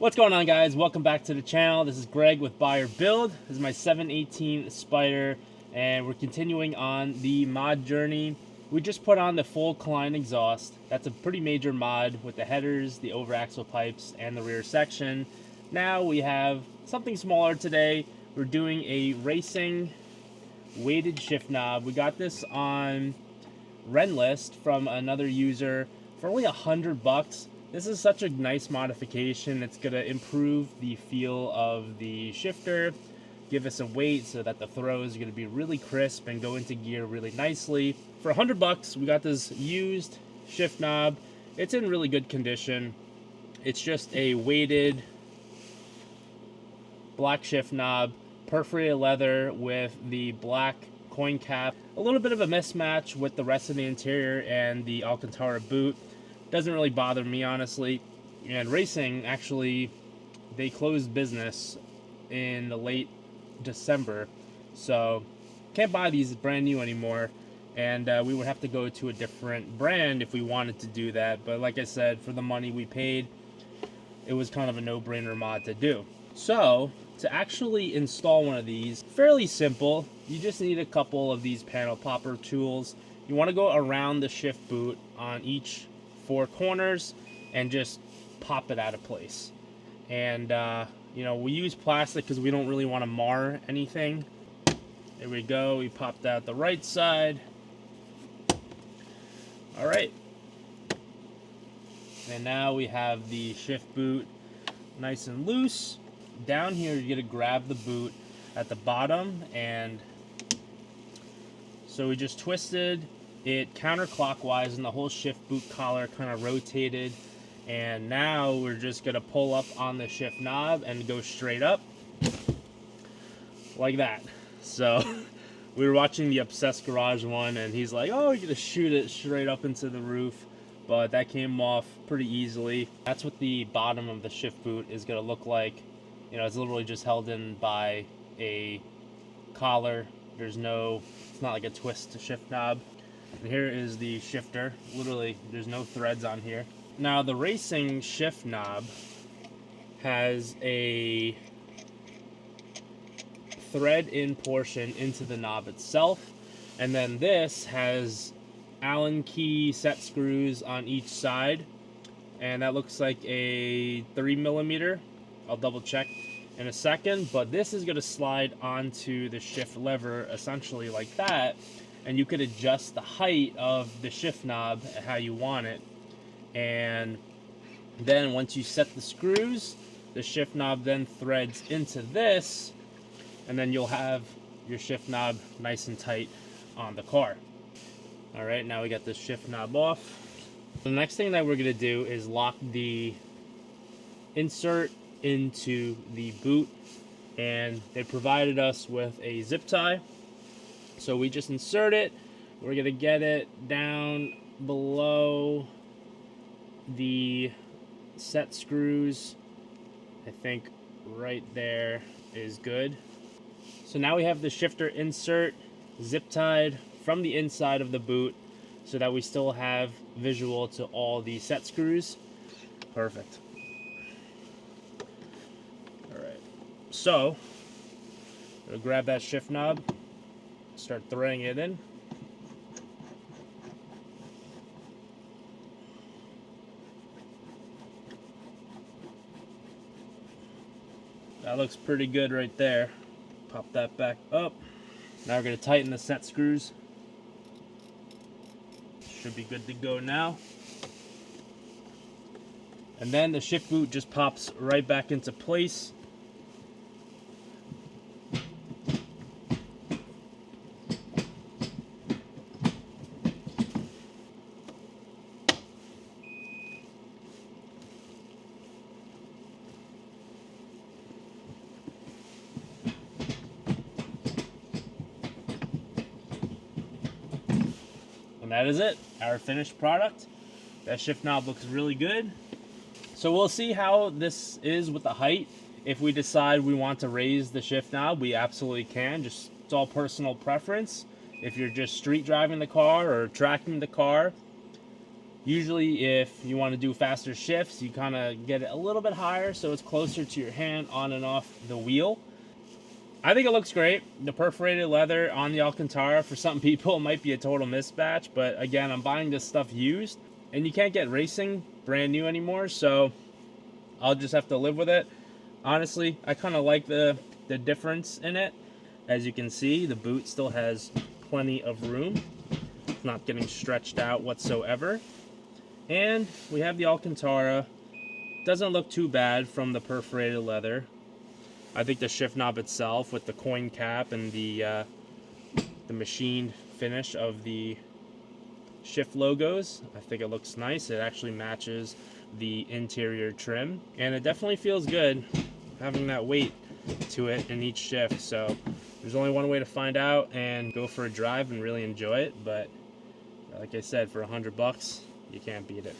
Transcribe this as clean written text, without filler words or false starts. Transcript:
What's going on, guys? Welcome back to the channel. This is Greg with Buyer Build. This is my 718 Spyder, and we're continuing on the mod journey. We just put on the full Klein exhaust. That's a pretty major mod with the headers, the over axle pipes, and the rear section. Now we have something smaller today. We're doing a Raceseng weighted shift knob. We got this on Renlist from another user for only $100. This is such a nice modification. It's going to improve the feel of the shifter, give us a weight so that the throws are going to be really crisp and go into gear really nicely. For $100, we got this used shift knob. It's in really good condition. It's just a weighted black shift knob, perforated leather with the black coin cap. A little bit of a mismatch with the rest of the interior and the Alcantara boot. Doesn't really bother me, honestly. And Raceseng, actually, they closed business in the late December, so can't buy these brand new anymore, and we would have to go to a different brand if we wanted to do that. But like I said, for the money we paid, it was kind of a no-brainer mod to do. So to actually install one of these, fairly simple. You just need a couple of these panel popper tools. You want to go around the shift boot on each 4 corners and just pop it out of place. And you know, we use plastic because we don't really want to mar anything. There we go. We popped out the right side. All right, and now we have the shift boot nice and loose. Down here, you're gonna grab the boot at the bottom, and so we just twisted it counterclockwise, and the whole shift boot collar kind of rotated. And now we're just gonna pull up on the shift knob and go straight up like that. So we were watching the Obsessed Garage one, and he's like, oh, you're gonna shoot it straight up into the roof, but that came off pretty easily. That's what the bottom of the shift boot is gonna look like. You know, it's literally just held in by a collar. It's not like a twist to shift knob. And here is the shifter. Literally, there's no threads on here. Now, the Raceseng shift knob has a thread-in portion into the knob itself, and then this has Allen key set screws on each side, and that looks like a 3mm. I'll double check in a second, but this is going to slide onto the shift lever essentially like that, and you could adjust the height of the shift knob how you want it. And then once you set the screws, the shift knob then threads into this, and then you'll have your shift knob nice and tight on the car. All right, now we got the shift knob off. The next thing that we're gonna do is lock the insert into the boot, and they provided us with a zip tie. So we just insert it. We're gonna get it down below the set screws. I think right there is good. So now we have the shifter insert zip tied from the inside of the boot so that we still have visual to all the set screws. Perfect. All right, so we'll grab that shift knob, start throwing it in. That looks pretty good right there. Pop that back up. Now we're going to tighten the set screws. Should be good to go now. And then the shift boot just pops right back into place. That is it, our finished product. That shift knob looks really good. So we'll see how this is with the height. If we decide we want to raise the shift knob, we absolutely can. Just, it's all personal preference. If you're just street driving the car or tracking the car, Usually if you want to do faster shifts, you kind of get it a little bit higher so it's closer to your hand on and off the wheel. I think it looks great. The perforated leather on the Alcantara, for some people, it might be a total mismatch, but again, I'm buying this stuff used, and you can't get Raceseng brand new anymore, so I'll just have to live with it. Honestly, I kind of like the difference in it. As you can see, the boot still has plenty of room. It's not getting stretched out whatsoever. And we have the Alcantara. Doesn't look too bad from the perforated leather. I think the shift knob itself with the coin cap and the machined finish of the shift logos, I think it looks nice. It actually matches the interior trim, and it definitely feels good having that weight to it in each shift. So there's only one way to find out and go for a drive and really enjoy it, but like I said, for $100 you can't beat it.